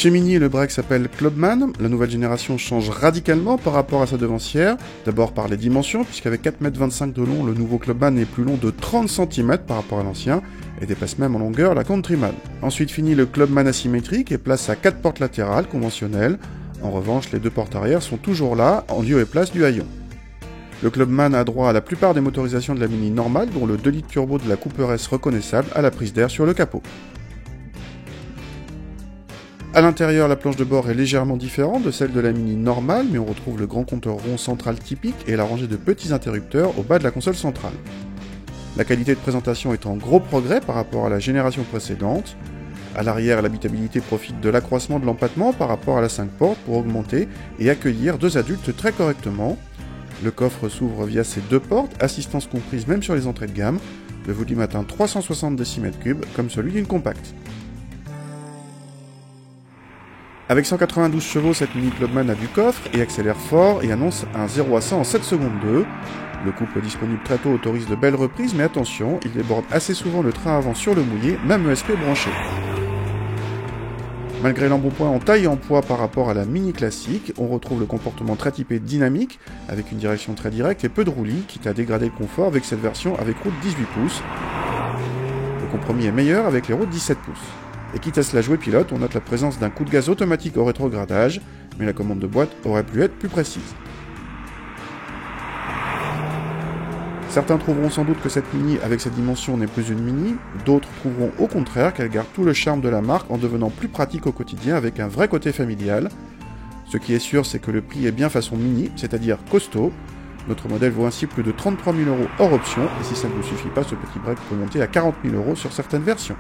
Chez Mini, le break s'appelle Clubman. La nouvelle génération change radicalement par rapport à sa devancière. D'abord par les dimensions, puisqu'avec 4,25 m de long, le nouveau Clubman est plus long de 30 cm par rapport à l'ancien, et dépasse même en longueur la Countryman. Ensuite finit le Clubman asymétrique et place à 4 portes latérales conventionnelles. En revanche, les 2 portes arrière sont toujours là, en lieu et place du haillon. Le Clubman a droit à la plupart des motorisations de la Mini normale, dont le 2 litres turbo de la Cooper S reconnaissable à la prise d'air sur le capot. A l'intérieur, la planche de bord est légèrement différente de celle de la Mini normale, mais on retrouve le grand compteur rond central typique et la rangée de petits interrupteurs au bas de la console centrale. La qualité de présentation est en gros progrès par rapport à la génération précédente. À l'arrière, l'habitabilité profite de l'accroissement de l'empattement par rapport à la 5 portes pour augmenter et accueillir 2 adultes très correctement. Le coffre s'ouvre via ses 2 portes, assistance comprise même sur les entrées de gamme. Le volume atteint 360 décimètres cubes comme celui d'une compacte. Avec 192 chevaux, cette Mini Clubman a du coffre et accélère fort et annonce un 0 à 100 en 7 secondes 2. Le couple disponible très tôt autorise de belles reprises, mais attention, il déborde assez souvent le train avant sur le mouillé, même ESP branché. Malgré l'embonpoint en taille et en poids par rapport à la Mini classique, on retrouve le comportement très typé dynamique, avec une direction très directe et peu de roulis, quitte à dégrader le confort avec cette version avec roue de 18 pouces. Le compromis est meilleur avec les roues de 17 pouces. Et quitte à se la jouer pilote, on note la présence d'un coup de gaz automatique au rétrogradage, mais la commande de boîte aurait pu être plus précise. Certains trouveront sans doute que cette Mini avec cette dimension n'est plus une Mini, d'autres trouveront au contraire qu'elle garde tout le charme de la marque en devenant plus pratique au quotidien avec un vrai côté familial. Ce qui est sûr, c'est que le prix est bien façon Mini, c'est-à-dire costaud. Notre modèle vaut ainsi plus de 33 000 € hors option, et si ça ne vous suffit pas, ce petit break peut monter à 40 000 € sur certaines versions.